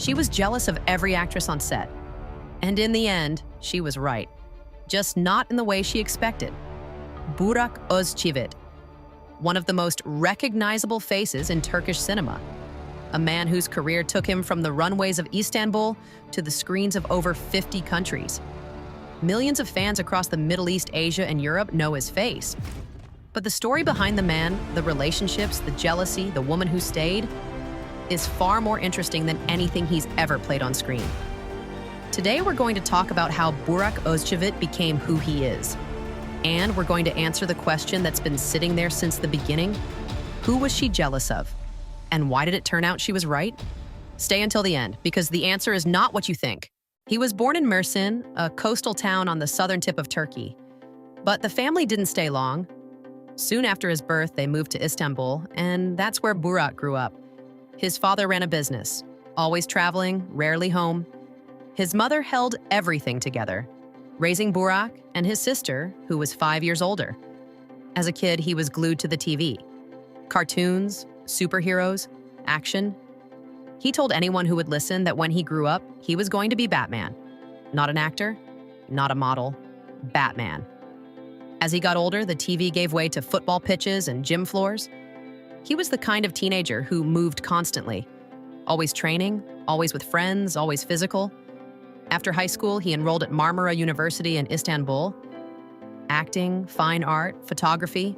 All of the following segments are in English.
She was jealous of every actress on set. And in the end, she was right. Just not in the way she expected. Burak Özcivit, one of the most recognizable faces in Turkish cinema. A man whose career took him from the runways of Istanbul to the screens of over 50 countries. Millions of fans across the Middle East, Asia, and Europe know his face. But the story behind the man, the relationships, the jealousy, the woman who stayed, is far more interesting than anything he's ever played on screen. Today, we're going to talk about how Burak Özcivit became who he is. And we're going to answer the question that's been sitting there since the beginning. Who was she jealous of? And why did it turn out she was right? Stay until the end, because the answer is not what you think. He was born in Mersin, a coastal town on the southern tip of Turkey. But the family didn't stay long. Soon after his birth, they moved to Istanbul, and that's where Burak grew up. His father ran a business, always traveling, rarely home. His mother held everything together, raising Burak and his sister, who was 5 years older. As a kid, he was glued to the TV. Cartoons, superheroes, action. He told anyone who would listen that when he grew up, he was going to be Batman. Not an actor, not a model, Batman. As he got older, the TV gave way to football pitches and gym floors. He was the kind of teenager who moved constantly, always training, always with friends, always physical. After high school, he enrolled at Marmara University in Istanbul. Acting, fine art, photography,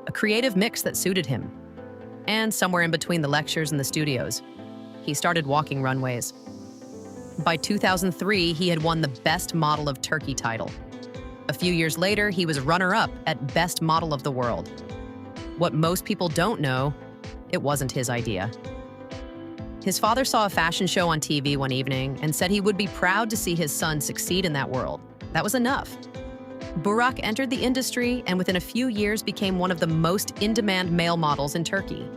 a creative mix that suited him. And somewhere in between the lectures and the studios, he started walking runways. By 2003, he had won the Best Model of Turkey title. A few years later, he was runner-up at Best Model of the World. What most people don't know, it wasn't his idea. His father saw a fashion show on TV one evening and said he would be proud to see his son succeed in that world. That was enough. Burak entered the industry and within a few years became one of the most in-demand male models in Turkey.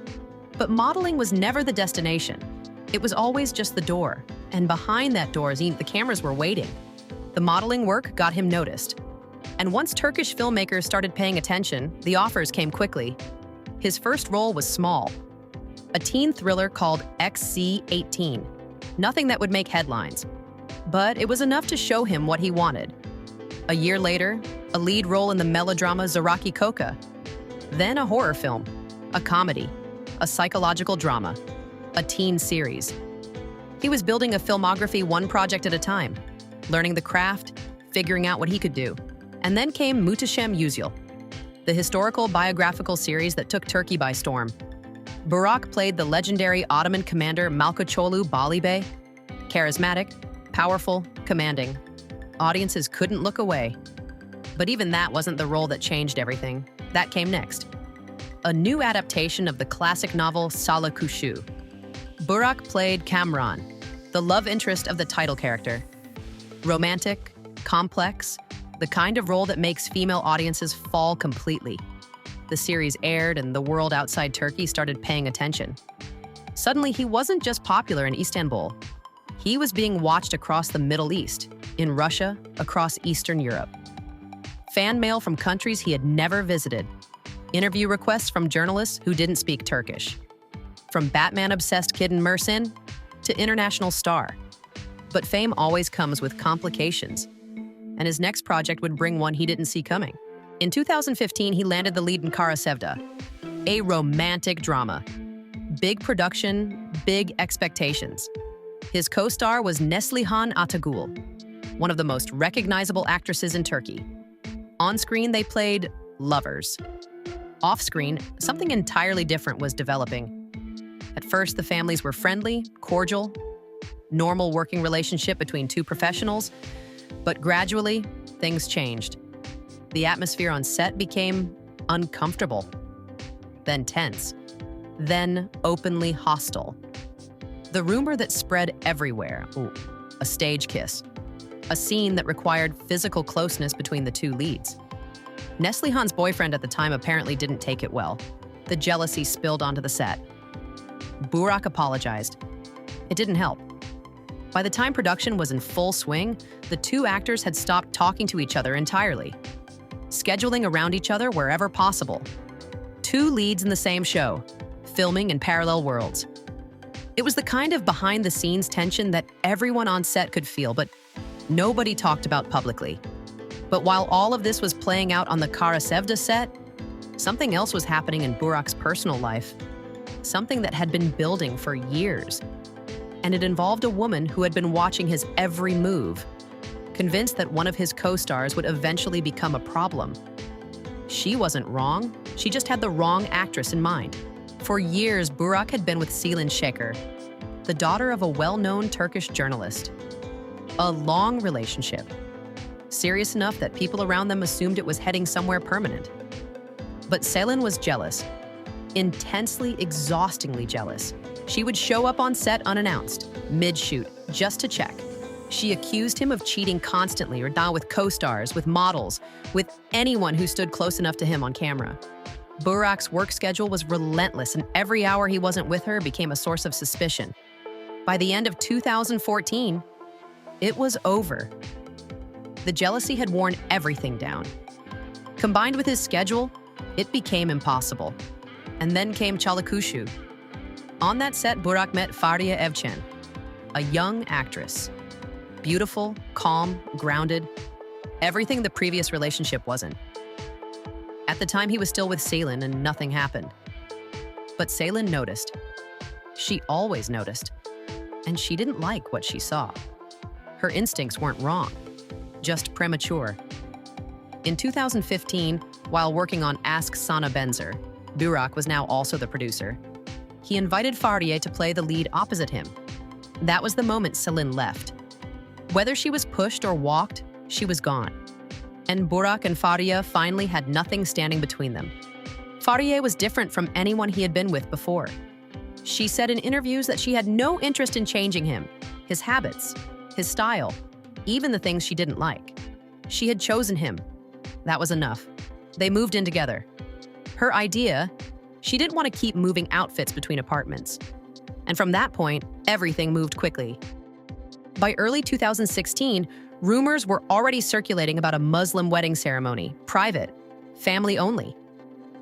But modeling was never the destination. It was always just the door. And behind that door, the cameras were waiting. The modeling work got him noticed. And once Turkish filmmakers started paying attention, the offers came quickly. His first role was small. A teen thriller called XC18. Nothing that would make headlines. But it was enough to show him what he wanted. A year later, a lead role in the melodrama Zoraki Koka. Then a horror film, a comedy, a psychological drama, a teen series. He was building a filmography one project at a time, learning the craft, figuring out what he could do. And then came Muhteşem Yüzyıl, the historical biographical series that took Turkey by storm. Burak played the legendary Ottoman commander Malkoçoğlu Bali Bey. Charismatic, powerful, commanding. Audiences couldn't look away. But even that wasn't the role that changed everything. That came next. A new adaptation of the classic novel Sala Kuşu. Burak played Kamran, the love interest of the title character. Romantic, complex, the kind of role that makes female audiences fall completely. The series aired and the world outside Turkey started paying attention. Suddenly, he wasn't just popular in Istanbul. He was being watched across the Middle East, in Russia, across Eastern Europe. Fan mail from countries he had never visited. Interview requests from journalists who didn't speak Turkish. From Batman-obsessed kid in Mersin to international star. But fame always comes with complications. And his next project would bring one he didn't see coming. In 2015, he landed the lead in Kara Sevda, a romantic drama. Big production, big expectations. His co-star was Neslihan Atagul, one of the most recognizable actresses in Turkey. On screen, they played lovers. Off screen, something entirely different was developing. At first, the families were friendly, cordial, normal working relationship between two professionals, but gradually, things changed. The atmosphere on set became uncomfortable, then tense, then openly hostile. The rumor that spread everywhere, a stage kiss, a scene that required physical closeness between the two leads. Neslihan's boyfriend at the time apparently didn't take it well. The jealousy spilled onto the set. Burak apologized. It didn't help. By the time production was in full swing, the two actors had stopped talking to each other entirely, scheduling around each other wherever possible. Two leads in the same show, filming in parallel worlds. It was the kind of behind-the-scenes tension that everyone on set could feel, but nobody talked about publicly. But while all of this was playing out on the Kara Sevda set, something else was happening in Burak's personal life, something that had been building for years. And it involved a woman who had been watching his every move, convinced that one of his co-stars would eventually become a problem. She wasn't wrong, she just had the wrong actress in mind. For years, Burak had been with Selin Şeker, the daughter of a well-known Turkish journalist. A long relationship, serious enough that people around them assumed it was heading somewhere permanent. But Selin was jealous, intensely, exhaustingly jealous. She would show up on set unannounced, mid-shoot, just to check. She accused him of cheating constantly, or now with co-stars, with models, with anyone who stood close enough to him on camera. Burak's work schedule was relentless, and every hour he wasn't with her became a source of suspicion. By the end of 2014, it was over. The jealousy had worn everything down. Combined with his schedule, it became impossible. And then came Çalıkuşu. On that set, Burak met Fahriye Evcen, a young actress. Beautiful, calm, grounded, everything the previous relationship wasn't. At the time, he was still with Selin and nothing happened. But Selin noticed. She always noticed. And she didn't like what she saw. Her instincts weren't wrong, just premature. In 2015, while working on Ask Sana Benzer, Burak was now also the producer. He invited Fahriye to play the lead opposite him. That was the moment Selin left. Whether she was pushed or walked, she was gone. And Burak and Fahriye finally had nothing standing between them. Fahriye was different from anyone he had been with before. She said in interviews that she had no interest in changing him, his habits, his style, even the things she didn't like. She had chosen him. That was enough. They moved in together. Her idea, she didn't want to keep moving outfits between apartments. And from that point, everything moved quickly. By early 2016, rumors were already circulating about a Muslim wedding ceremony, private, family only.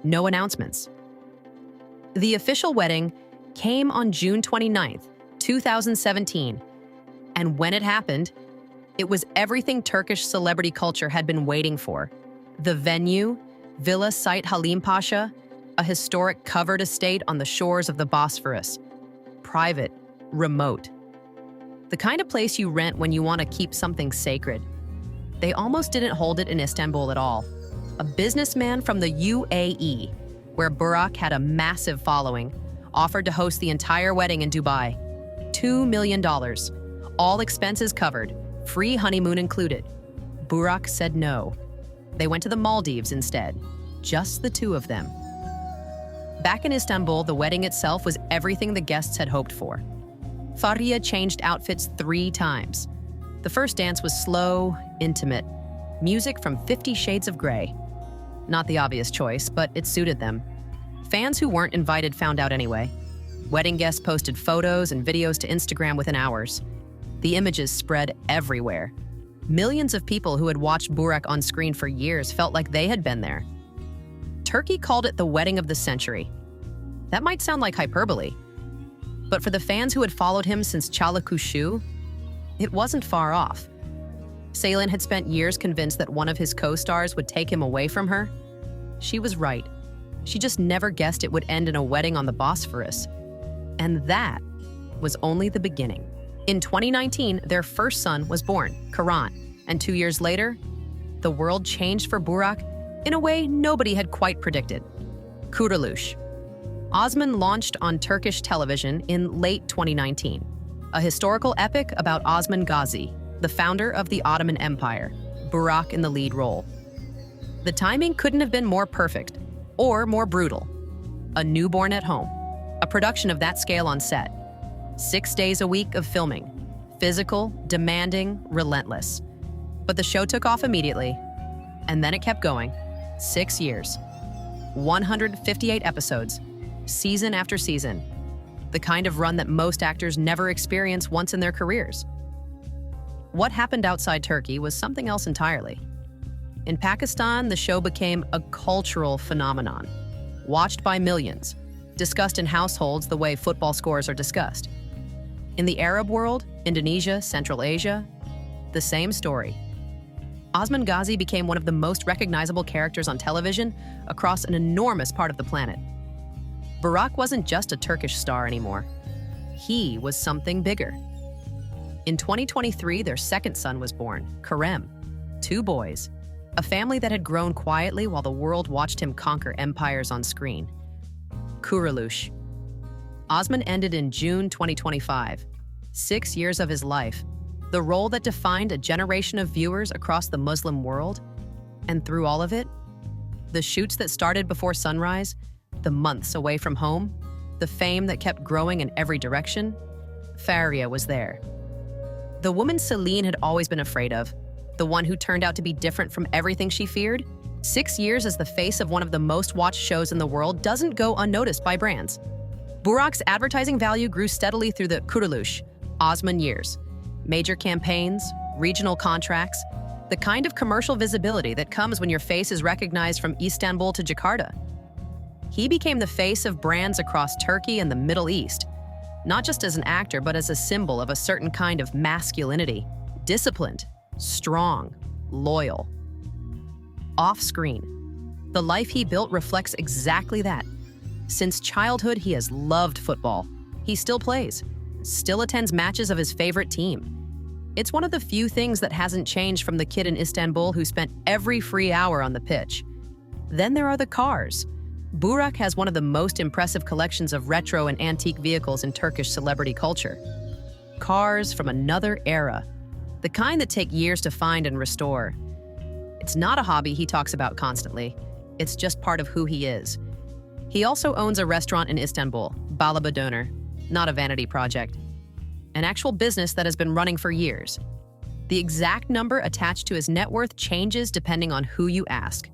No announcements. The official wedding came on June 29th, 2017. And when it happened, it was everything Turkish celebrity culture had been waiting for. The venue, Villa Site Halim Pasha, a historic covered estate on the shores of the Bosphorus. Private, remote. The kind of place you rent when you want to keep something sacred. They almost didn't hold it in Istanbul at all. A businessman from the UAE, where Burak had a massive following, offered to host the entire wedding in Dubai. $2 million, all expenses covered, free honeymoon included. Burak said no. They went to the Maldives instead, just the two of them. Back in Istanbul, the wedding itself was everything the guests had hoped for. Fahriye changed outfits 3 times. The first dance was slow, intimate. Music from 50 Shades of Grey. Not the obvious choice, but it suited them. Fans who weren't invited found out anyway. Wedding guests posted photos and videos to Instagram within hours. The images spread everywhere. Millions of people who had watched Burak on screen for years felt like they had been there. Turkey called it the wedding of the century. That might sound like hyperbole, but for the fans who had followed him since Çalıkuşu, it wasn't far off. Selin had spent years convinced that one of his co-stars would take him away from her. She was right. She just never guessed it would end in a wedding on the Bosphorus. And that was only the beginning. In 2019, their first son was born, Karan, and 2 years later, the world changed for Burak in a way nobody had quite predicted. Kuruluş. Osman launched on Turkish television in late 2019, a historical epic about Osman Gazi, the founder of the Ottoman Empire, Burak in the lead role. The timing couldn't have been more perfect or more brutal. A newborn at home, a production of that scale on set, 6 days a week of filming, physical, demanding, relentless. But the show took off immediately, and then it kept going. 6 years, 158 episodes, season after season, the kind of run that most actors never experience once in their careers. What happened outside Turkey was something else entirely. In Pakistan, the show became a cultural phenomenon, watched by millions, discussed in households the way football scores are discussed. In the Arab world, Indonesia, Central Asia, the same story. Osman Ghazi became one of the most recognizable characters on television across an enormous part of the planet. Burak wasn't just a Turkish star anymore. He was something bigger. In 2023, their second son was born, Kerem, 2 boys, a family that had grown quietly while the world watched him conquer empires on screen. Kuruluş. Osman ended in June 2025, 6 years of his life, the role that defined a generation of viewers across the Muslim world. And through all of it, the shoots that started before sunrise, the months away from home, the fame that kept growing in every direction, Fahriye was there. The woman Celine had always been afraid of, the one who turned out to be different from everything she feared. 6 years as the face of one of the most watched shows in the world doesn't go unnoticed by brands. Burak's advertising value grew steadily through the Kuruluş, Osman years. Major campaigns, regional contracts, the kind of commercial visibility that comes when your face is recognized from Istanbul to Jakarta. He became the face of brands across Turkey and the Middle East, not just as an actor, but as a symbol of a certain kind of masculinity, disciplined, strong, loyal. Off-screen, the life he built reflects exactly that. Since childhood, he has loved football. He still plays, still attends matches of his favorite team. It's one of the few things that hasn't changed from the kid in Istanbul who spent every free hour on the pitch. Then there are the cars. Burak has one of the most impressive collections of retro and antique vehicles in Turkish celebrity culture. Cars from another era, the kind that take years to find and restore. It's not a hobby he talks about constantly. It's just part of who he is. He also owns a restaurant in Istanbul, Balaba Döner, not a vanity project. An actual business that has been running for years. The exact number attached to his net worth changes depending on who you ask.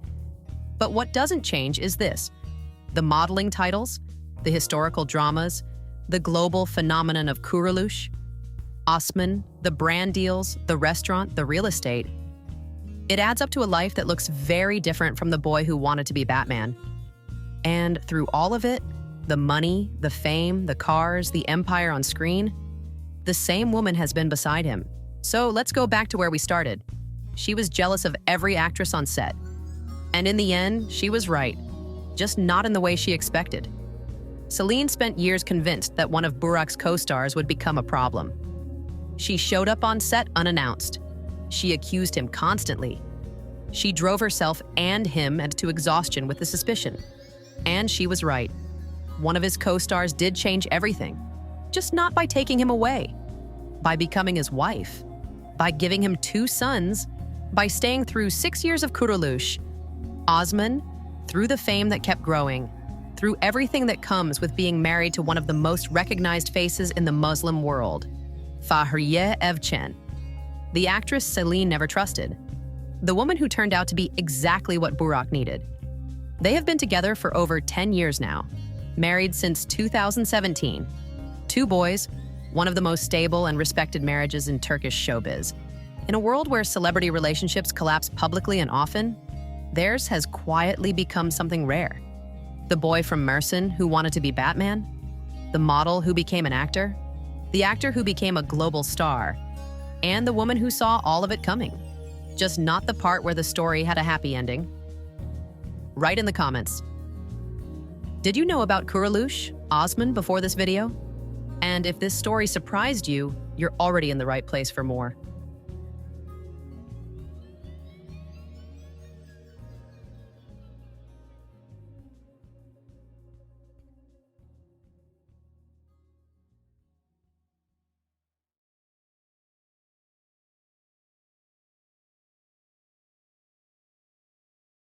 But what doesn't change is this: the modeling titles, the historical dramas, the global phenomenon of Kuruluş, Osman, the brand deals, the restaurant, the real estate. It adds up to a life that looks very different from the boy who wanted to be Batman. And through all of it, the money, the fame, the cars, the empire on screen, the same woman has been beside him. So let's go back to where we started. She was jealous of every actress on set. And in the end, she was right, just not in the way she expected. Celine spent years convinced that one of Burak's co-stars would become a problem. She showed up on set unannounced. She accused him constantly. She drove herself and him to exhaustion with the suspicion. And she was right. One of his co-stars did change everything, just not by taking him away, by becoming his wife, by giving him 2 sons, by staying through 6 years of Kuruluş. Osman, through the fame that kept growing, through everything that comes with being married to one of the most recognized faces in the Muslim world, Fahriye Evcen, the actress Celine never trusted, the woman who turned out to be exactly what Burak needed. They have been together for over 10 years now, married since 2017. 2 boys, one of the most stable and respected marriages in Turkish showbiz. In a world where celebrity relationships collapse publicly and often, theirs has quietly become something rare. The boy from Mersin who wanted to be Batman, the model who became an actor, the actor who became a global star, and the woman who saw all of it coming, just not the part where the story had a happy ending. Write in the comments. Did you know about Kuruluş, Osman, before this video? And if this story surprised you, you're already in the right place for more.